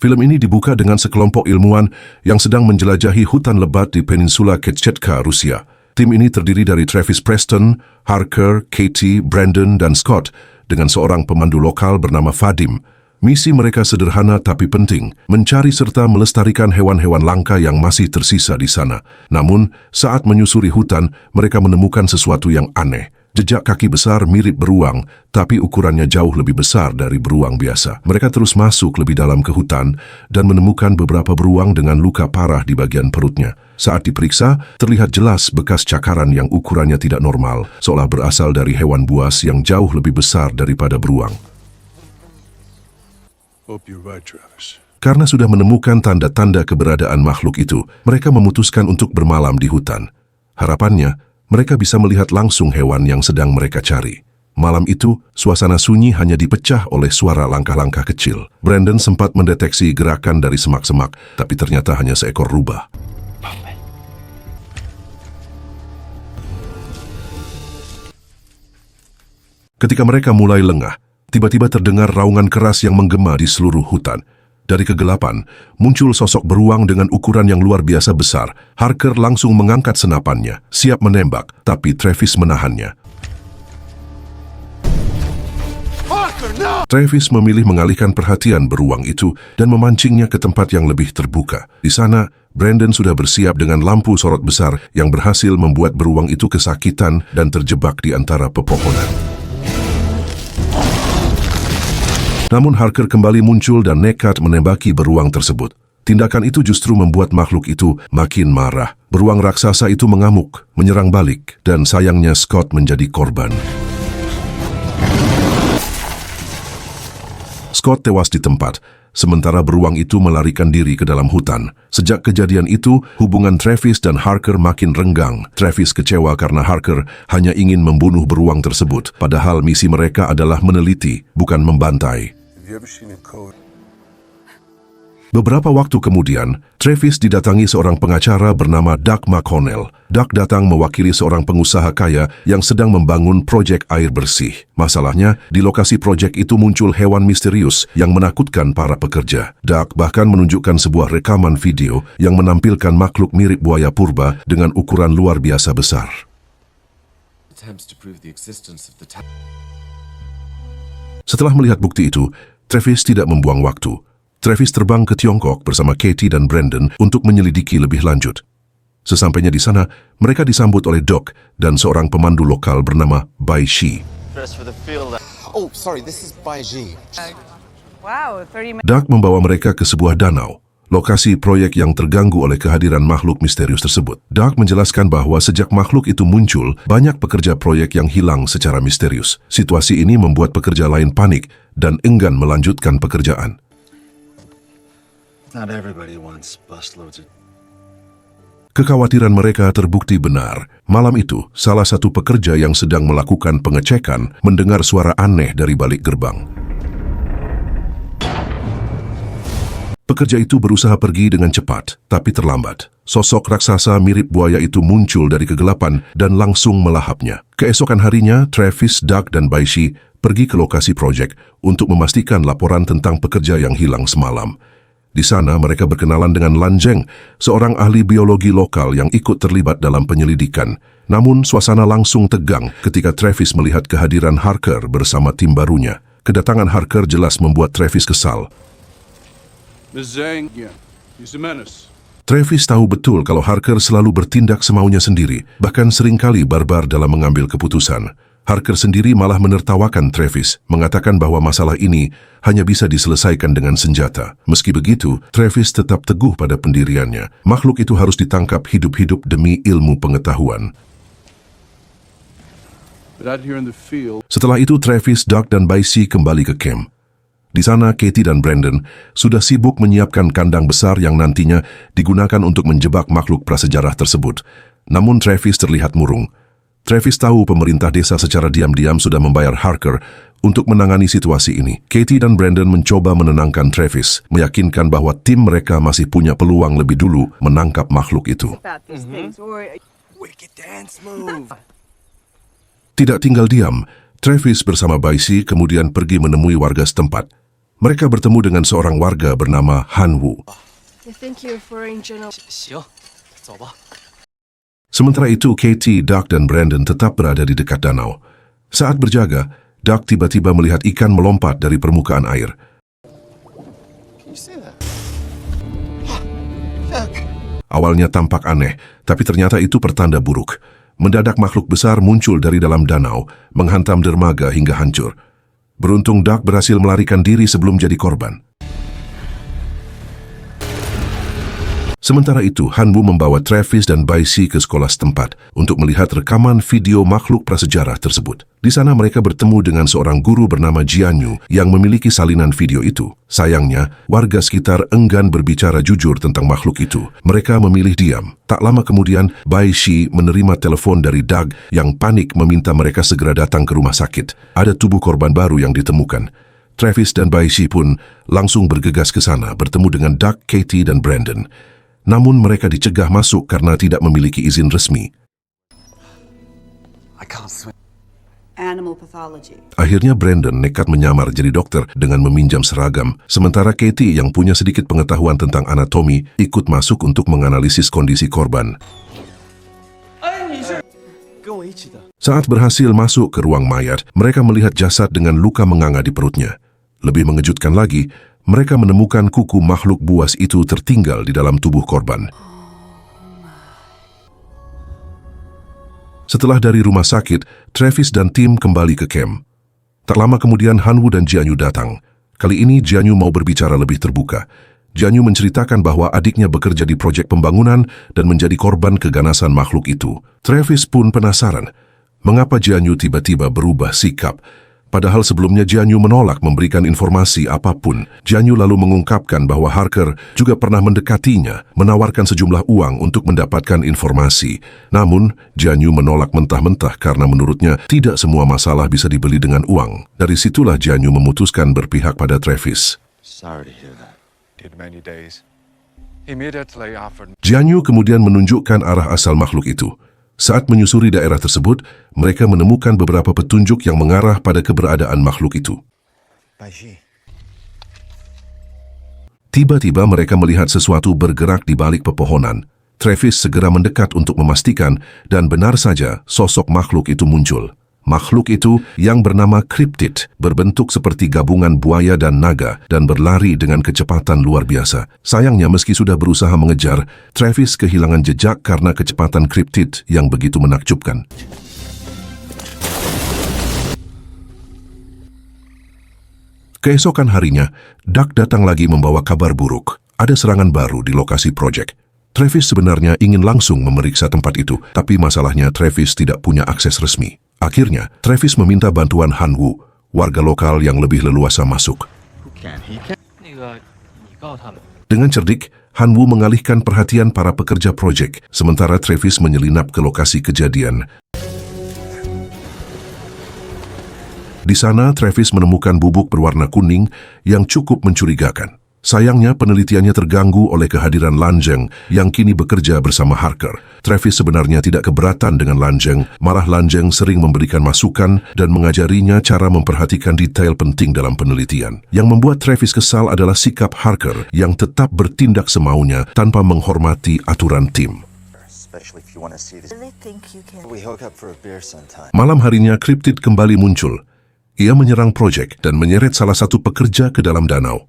Film ini dibuka dengan sekelompok ilmuwan yang sedang menjelajahi hutan lebat di peninsula Kamchatka, Rusia. Tim ini terdiri dari Travis Preston, Harker, Katie, Brandon, dan Scott dengan seorang pemandu lokal bernama Vadim. Misi mereka sederhana tapi penting, mencari serta melestarikan hewan-hewan langka yang masih tersisa di sana. Namun, saat menyusuri hutan, mereka menemukan sesuatu yang aneh. Jejak kaki besar mirip beruang, tapi ukurannya jauh lebih besar dari beruang biasa. Mereka terus masuk lebih dalam ke hutan dan menemukan beberapa beruang dengan luka parah di bagian perutnya. Saat diperiksa, terlihat jelas bekas cakaran yang ukurannya tidak normal, seolah berasal dari hewan buas yang jauh lebih besar daripada beruang. Karena sudah menemukan tanda-tanda keberadaan makhluk itu, mereka memutuskan untuk bermalam di hutan. Harapannya, mereka bisa melihat langsung hewan yang sedang mereka cari. Malam itu, suasana sunyi hanya dipecah oleh suara langkah-langkah kecil. Brandon sempat mendeteksi gerakan dari semak-semak, tapi ternyata hanya seekor rubah. Ketika mereka mulai lengah, tiba-tiba terdengar raungan keras yang menggema di seluruh hutan. Dari kegelapan, muncul sosok beruang dengan ukuran yang luar biasa besar. Harker langsung mengangkat senapannya, siap menembak, tapi Travis menahannya. Travis memilih mengalihkan perhatian beruang itu dan memancingnya ke tempat yang lebih terbuka. Di sana, Brandon sudah bersiap dengan lampu sorot besar yang berhasil membuat beruang itu kesakitan dan terjebak di antara pepohonan. Namun Harker kembali muncul dan nekat menembaki beruang tersebut. Tindakan itu justru membuat makhluk itu makin marah. Beruang raksasa itu mengamuk, menyerang balik, dan sayangnya Scott menjadi korban. Scott tewas di tempat, sementara beruang itu melarikan diri ke dalam hutan. Sejak kejadian itu, hubungan Travis dan Harker makin renggang. Travis kecewa karena Harker hanya ingin membunuh beruang tersebut, padahal misi mereka adalah meneliti, bukan membantai. Beberapa waktu kemudian, Travis didatangi seorang pengacara bernama Doug McConnell. Doug datang mewakili seorang pengusaha kaya yang sedang membangun proyek air bersih. Masalahnya, di lokasi proyek itu muncul hewan misterius yang menakutkan para pekerja. Doug bahkan menunjukkan sebuah rekaman video yang menampilkan makhluk mirip buaya purba dengan ukuran luar biasa besar. Setelah melihat bukti itu, Travis tidak membuang waktu. Travis terbang ke Tiongkok bersama Katie dan Brandon untuk menyelidiki lebih lanjut. Sesampainya di sana, mereka disambut oleh Doc dan seorang pemandu lokal bernama Bai Shi. Doc membawa mereka ke sebuah danau, lokasi proyek yang terganggu oleh kehadiran makhluk misterius tersebut. Doc menjelaskan bahwa sejak makhluk itu muncul, banyak pekerja proyek yang hilang secara misterius. Situasi ini membuat pekerja lain panik dan enggan melanjutkan pekerjaan. Kekhawatiran mereka terbukti benar. Malam itu, salah satu pekerja yang sedang melakukan pengecekan mendengar suara aneh dari balik gerbang. Pekerja itu berusaha pergi dengan cepat, tapi terlambat. Sosok raksasa mirip buaya itu muncul dari kegelapan dan langsung melahapnya. Keesokan harinya, Travis, Doug, dan Bai Shi pergi ke lokasi proyek untuk memastikan laporan tentang pekerja yang hilang semalam. Di sana mereka berkenalan dengan Lan Zheng, seorang ahli biologi lokal yang ikut terlibat dalam penyelidikan. Namun suasana langsung tegang ketika Travis melihat kehadiran Harker bersama tim barunya. Kedatangan Harker jelas membuat Travis kesal. Travis tahu betul kalau Harker selalu bertindak semaunya sendiri, bahkan seringkali barbar dalam mengambil keputusan. Harker sendiri malah menertawakan Travis, mengatakan bahwa masalah ini hanya bisa diselesaikan dengan senjata. Meski begitu, Travis tetap teguh pada pendiriannya. Makhluk itu harus ditangkap hidup-hidup demi ilmu pengetahuan. Setelah itu, Travis, Doug, dan Bai Shi kembali ke camp. Di sana, Katie dan Brandon sudah sibuk menyiapkan kandang besar yang nantinya digunakan untuk menjebak makhluk prasejarah tersebut. Namun Travis terlihat murung. Travis tahu pemerintah desa secara diam-diam sudah membayar Harker untuk menangani situasi ini. Katie dan Brandon mencoba menenangkan Travis, meyakinkan bahwa tim mereka masih punya peluang lebih dulu menangkap makhluk itu. Tidak tinggal diam, Travis bersama Bai Shi kemudian pergi menemui warga setempat. Mereka bertemu dengan seorang warga bernama Han Wu. I think you're foreign general. 行，走吧。 Sementara itu, Katie, Doug, dan Brandon tetap berada di dekat danau. Saat berjaga, Doug tiba-tiba melihat ikan melompat dari permukaan air. Can you see that? Awalnya tampak aneh, tapi ternyata itu pertanda buruk. Mendadak makhluk besar muncul dari dalam danau, menghantam dermaga hingga hancur. Beruntung Doug berhasil melarikan diri sebelum jadi korban. Sementara itu, Han Wu membawa Travis dan Bai Xi ke sekolah setempat untuk melihat rekaman video makhluk prasejarah tersebut. Di sana mereka bertemu dengan seorang guru bernama Jianyu yang memiliki salinan video itu. Sayangnya, warga sekitar enggan berbicara jujur tentang makhluk itu. Mereka memilih diam. Tak lama kemudian, Bai Xi menerima telepon dari Doug yang panik meminta mereka segera datang ke rumah sakit. Ada tubuh korban baru yang ditemukan. Travis dan Bai Xi pun langsung bergegas ke sana bertemu dengan Doug, Katie, dan Brandon. Namun mereka dicegah masuk karena tidak memiliki izin resmi. I can't swim. Animal pathology. Akhirnya Brandon nekat menyamar jadi dokter dengan meminjam seragam, sementara Katie yang punya sedikit pengetahuan tentang anatomi ikut masuk untuk menganalisis kondisi korban. 哎，你是跟我一起的？ Saat berhasil masuk ke ruang mayat, mereka melihat jasad dengan luka menganga di perutnya. Lebih mengejutkan lagi, mereka menemukan kuku makhluk buas itu tertinggal di dalam tubuh korban. Setelah dari rumah sakit, Travis dan tim kembali ke camp. Tak lama kemudian Han Wu dan Jianyu datang. Kali ini Jianyu mau berbicara lebih terbuka. Jianyu menceritakan bahwa adiknya bekerja di proyek pembangunan dan menjadi korban keganasan makhluk itu. Travis pun penasaran, mengapa Jianyu tiba-tiba berubah sikap. Padahal sebelumnya Jianyu menolak memberikan informasi apapun. Jianyu lalu mengungkapkan bahwa Harker juga pernah mendekatinya, menawarkan sejumlah uang untuk mendapatkan informasi. Namun, Jianyu menolak mentah-mentah karena menurutnya tidak semua masalah bisa dibeli dengan uang. Dari situlah Jianyu memutuskan berpihak pada Travis. Sorry to hear that. In many days, immediately offered. Jianyu kemudian menunjukkan arah asal makhluk itu. Saat menyusuri daerah tersebut, mereka menemukan beberapa petunjuk yang mengarah pada keberadaan makhluk itu. Tiba-tiba mereka melihat sesuatu bergerak di balik pepohonan. Travis segera mendekat untuk memastikan dan benar saja sosok makhluk itu muncul. Makhluk itu yang bernama Cryptid berbentuk seperti gabungan buaya dan naga dan berlari dengan kecepatan luar biasa. Sayangnya meski sudah berusaha mengejar, Travis kehilangan jejak karena kecepatan Cryptid yang begitu menakjubkan. Keesokan harinya, Doug datang lagi membawa kabar buruk. Ada serangan baru di lokasi proyek. Travis sebenarnya ingin langsung memeriksa tempat itu, tapi masalahnya Travis tidak punya akses resmi. Akhirnya, Travis meminta bantuan Han Wu, warga lokal yang lebih leluasa masuk. 那个，你告他们。 Dengan cerdik, Han Wu mengalihkan perhatian para pekerja proyek, sementara Travis menyelinap ke lokasi kejadian. Di sana, Travis menemukan bubuk berwarna kuning yang cukup mencurigakan. Sayangnya, penelitiannya terganggu oleh kehadiran Lan Zheng yang kini bekerja bersama Harker. Travis sebenarnya tidak keberatan dengan Lan Zheng, malah Lan Zheng sering memberikan masukan dan mengajarinya cara memperhatikan detail penting dalam penelitian. Yang membuat Travis kesal adalah sikap Harker yang tetap bertindak semaunya tanpa menghormati aturan tim. Malam harinya, Cryptid kembali muncul. Ia menyerang proyek dan menyeret salah satu pekerja ke dalam danau.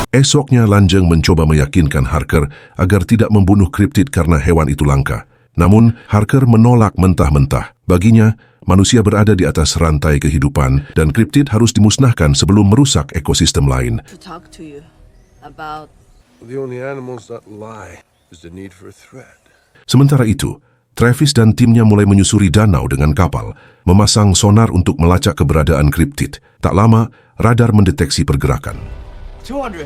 Esoknya Lan Zheng mencoba meyakinkan Harker agar tidak membunuh Cryptid karena hewan itu langka. Namun, Harker menolak mentah-mentah. Baginya, manusia berada di atas rantai kehidupan dan Cryptid harus dimusnahkan sebelum merusak ekosistem lain. To talk to you about The only animals that lie is the need for a thread. Sementara itu, Travis dan timnya mulai menyusuri danau dengan kapal, memasang sonar untuk melacak keberadaan Cryptid. Tak lama, radar mendeteksi pergerakan. 200.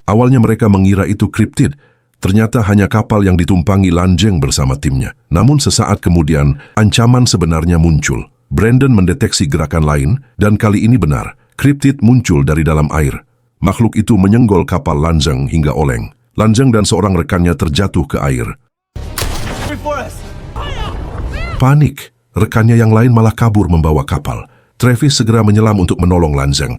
Awalnya mereka mengira itu Cryptid, ternyata hanya kapal yang ditumpangi Lan Zheng bersama timnya. Namun sesaat kemudian, ancaman sebenarnya muncul. Brandon mendeteksi gerakan lain, dan kali ini benar, Cryptid muncul dari dalam air. Makhluk itu menyenggol kapal Lan Zheng hingga oleng. Lan Zheng dan seorang rekannya terjatuh ke air. Wait for us. Panik, rekannya yang lain malah kabur membawa kapal. Travis segera menyelam untuk menolong Lanzeng.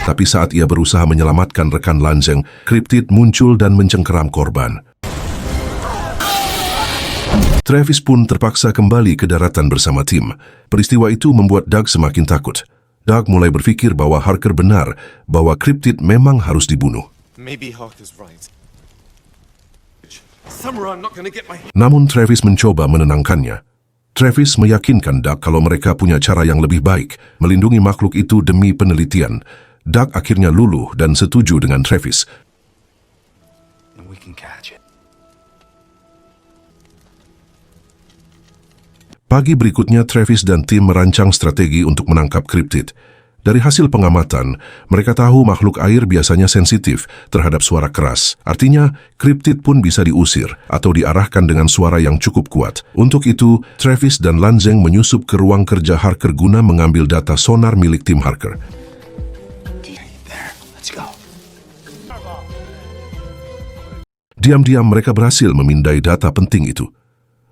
Tapi saat ia berusaha menyelamatkan rekan Lanzeng, Cryptid muncul dan mencengkeram korban. Travis pun terpaksa kembali ke daratan bersama tim. Peristiwa itu membuat Doug semakin takut. Doug mulai berpikir bahwa Harker benar, bahwa Cryptid memang harus dibunuh. Maybe Harker's right. Somewhere I'm not gonna get my... Namun Travis mencoba menenangkannya. Travis meyakinkan Doug kalau mereka punya cara yang lebih baik melindungi makhluk itu demi penelitian. Doug akhirnya luluh dan setuju dengan Travis. And we can catch it. Pagi berikutnya Travis dan tim merancang strategi untuk menangkap Cryptid. Dari hasil pengamatan, mereka tahu makhluk air biasanya sensitif terhadap suara keras. Artinya, Cryptid pun bisa diusir atau diarahkan dengan suara yang cukup kuat. Untuk itu, Travis dan Lanzeng menyusup ke ruang kerja Harker guna mengambil data sonar milik tim Harker. There, let's go. Diam-diam mereka berhasil memindai data penting itu.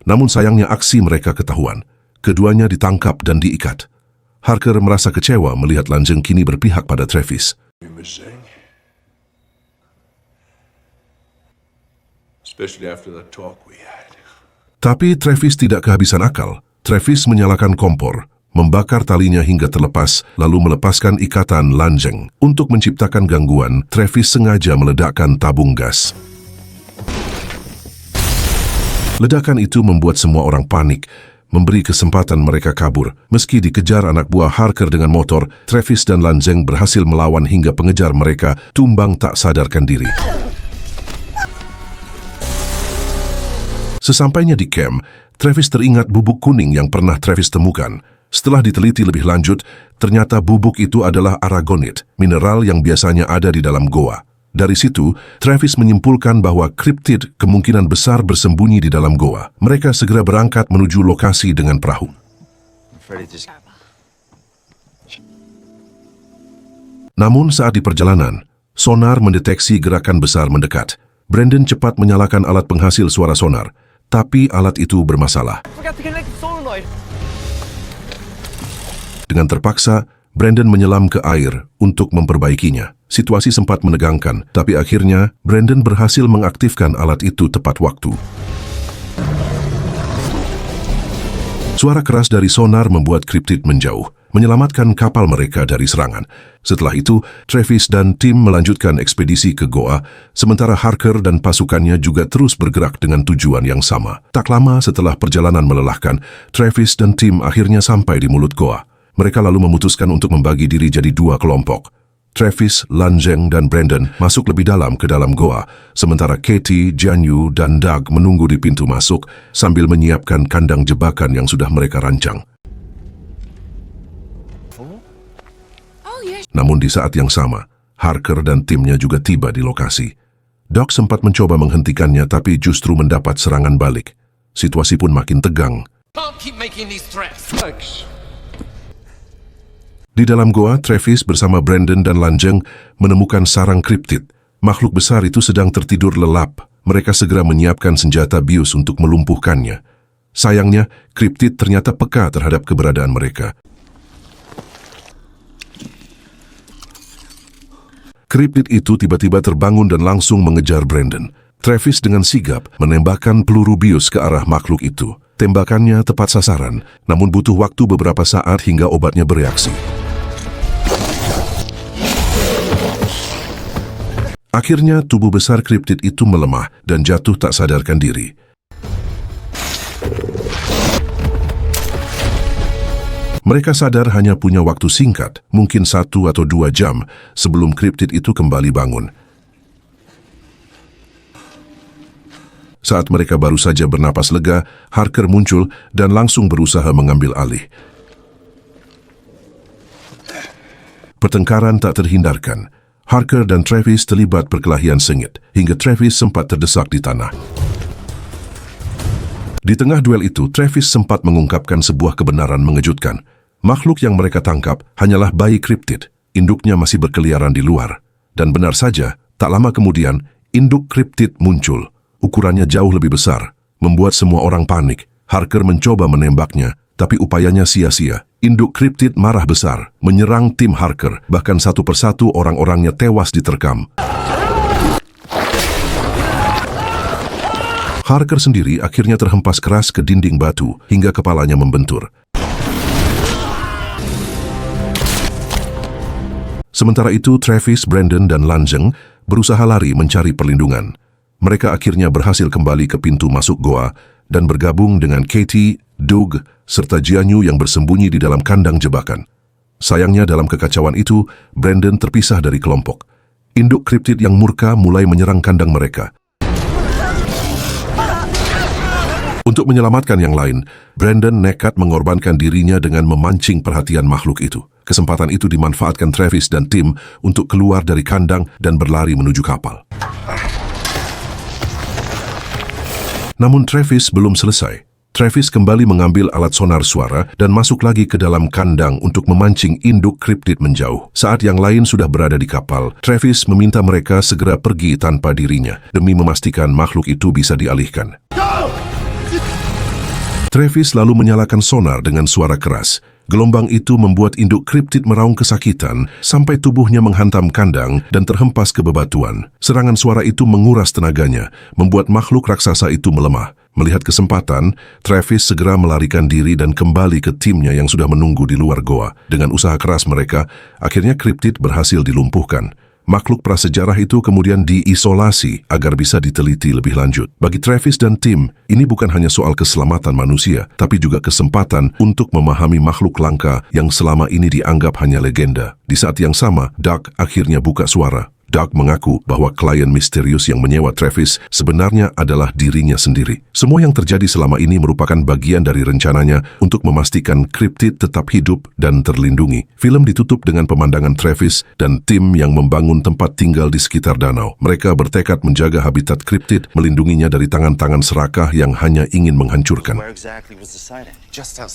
Namun sayangnya aksi mereka ketahuan. Keduanya ditangkap dan diikat. Harker merasa kecewa melihat Lanzeng kini berpihak pada Travis. Especially after that talk we had. Tapi Travis tidak kehabisan akal. Travis menyalakan kompor, membakar talinya hingga terlepas, lalu melepaskan ikatan Lanzeng. Untuk menciptakan gangguan, Travis sengaja meledakkan tabung gas. Ledakan itu membuat semua orang panik, memberi kesempatan mereka kabur. Meski dikejar anak buah Harker dengan motor, Travis dan Lanzeng berhasil melawan hingga pengejar mereka tumbang tak sadarkan diri. Sesampainya di camp, Travis teringat bubuk kuning yang pernah Travis temukan. Setelah diteliti lebih lanjut, ternyata bubuk itu adalah aragonit, mineral yang biasanya ada di dalam goa. Dari situ, Travis menyimpulkan bahwa Cryptid kemungkinan besar bersembunyi di dalam goa. Mereka segera berangkat menuju lokasi dengan perahu. Namun saat di perjalanan, sonar mendeteksi gerakan besar mendekat. Brandon cepat menyalakan alat penghasil suara sonar, tapi alat itu bermasalah. Dengan terpaksa, Brandon menyelam ke air untuk memperbaikinya. Situasi sempat menegangkan, tapi akhirnya Brandon berhasil mengaktifkan alat itu tepat waktu. Suara keras dari sonar membuat Cryptid menjauh, menyelamatkan kapal mereka dari serangan. Setelah itu, Travis dan tim melanjutkan ekspedisi ke goa, sementara Harker dan pasukannya juga terus bergerak dengan tujuan yang sama. Tak lama setelah perjalanan melelahkan, Travis dan tim akhirnya sampai di mulut goa. Mereka lalu memutuskan untuk membagi diri jadi dua kelompok. Travis, Lanzeng, dan Brandon masuk lebih dalam ke dalam goa, sementara Katie, Jianyu, dan Doug menunggu di pintu masuk sambil menyiapkan kandang jebakan yang sudah mereka rancang. Namun di saat yang sama, Harker dan timnya juga tiba di lokasi. Doug sempat mencoba menghentikannya tapi justru mendapat serangan balik. Situasi pun makin tegang. Can't keep making these threats. Di dalam goa, Travis bersama Brandon dan Lanzeng menemukan sarang Cryptid. Makhluk besar itu sedang tertidur lelap. Mereka segera menyiapkan senjata bius untuk melumpuhkannya. Sayangnya, Cryptid ternyata peka terhadap keberadaan mereka. Cryptid itu tiba-tiba terbangun dan langsung mengejar Brandon. Travis dengan sigap menembakkan peluru bius ke arah makhluk itu. Tembakannya tepat sasaran, namun butuh waktu beberapa saat hingga obatnya bereaksi. Akhirnya tubuh besar Cryptid itu melemah dan jatuh tak sadarkan diri. Mereka sadar hanya punya waktu singkat, mungkin 1 atau 2 jam, sebelum Cryptid itu kembali bangun. Saat mereka baru saja bernapas lega, Harker muncul dan langsung berusaha mengambil alih. Pertengkaran tak terhindarkan. Harker dan Travis terlibat perkelahian sengit, hingga Travis sempat terdesak di tanah. Di tengah duel itu, Travis sempat mengungkapkan sebuah kebenaran mengejutkan. Makhluk yang mereka tangkap hanyalah bayi Cryptid. Induknya masih berkeliaran di luar. Dan benar saja, tak lama kemudian, induk Cryptid muncul. Ukurannya jauh lebih besar. membuat semua orang panik. Harker mencoba menembaknya, tapi upayanya sia-sia. Induk kriptid marah besar, menyerang tim Harker, bahkan satu persatu orang-orangnya tewas diterkam. Harker sendiri akhirnya terhempas keras ke dinding batu hingga kepalanya membentur. Sementara itu, Travis, Brandon, dan Lanzeng berusaha lari mencari perlindungan. Mereka akhirnya berhasil kembali ke pintu masuk goa dan bergabung dengan Katie, Doug, serta Jianyu yang bersembunyi di dalam kandang jebakan. Sayangnya dalam kekacauan itu, Brandon terpisah dari kelompok. Induk kriptid yang murka mulai menyerang kandang mereka. Untuk menyelamatkan yang lain, Brandon nekat mengorbankan dirinya dengan memancing perhatian makhluk itu. Kesempatan itu dimanfaatkan Travis dan tim untuk keluar dari kandang dan berlari menuju kapal. Namun Travis belum selesai. Travis kembali mengambil alat sonar suara dan masuk lagi ke dalam kandang untuk memancing induk kriptid menjauh. Saat yang lain sudah berada di kapal, Travis meminta mereka segera pergi tanpa dirinya demi memastikan makhluk itu bisa dialihkan. Travis lalu menyalakan sonar dengan suara keras. Gelombang itu membuat induk kriptid meraung kesakitan sampai tubuhnya menghantam kandang dan terhempas ke bebatuan. Serangan suara itu menguras tenaganya, membuat makhluk raksasa itu melemah. Melihat kesempatan, Travis segera melarikan diri dan kembali ke timnya yang sudah menunggu di luar goa. Dengan usaha keras mereka, akhirnya kriptid berhasil dilumpuhkan. Makhluk prasejarah itu kemudian diisolasi agar bisa diteliti lebih lanjut. Bagi Travis dan tim, ini bukan hanya soal keselamatan manusia, tapi juga kesempatan untuk memahami makhluk langka yang selama ini dianggap hanya legenda. Di saat yang sama, Doug akhirnya buka suara. Doug mengaku bahwa klien misterius yang menyewa Travis sebenarnya adalah dirinya sendiri. Semua yang terjadi selama ini merupakan bagian dari rencananya untuk memastikan kriptid tetap hidup dan terlindungi. Film ditutup dengan pemandangan Travis dan tim yang membangun tempat tinggal di sekitar danau. Mereka bertekad menjaga habitat kriptid, melindunginya dari tangan-tangan serakah yang hanya ingin menghancurkan. Where exactly was the sighting? Just outside.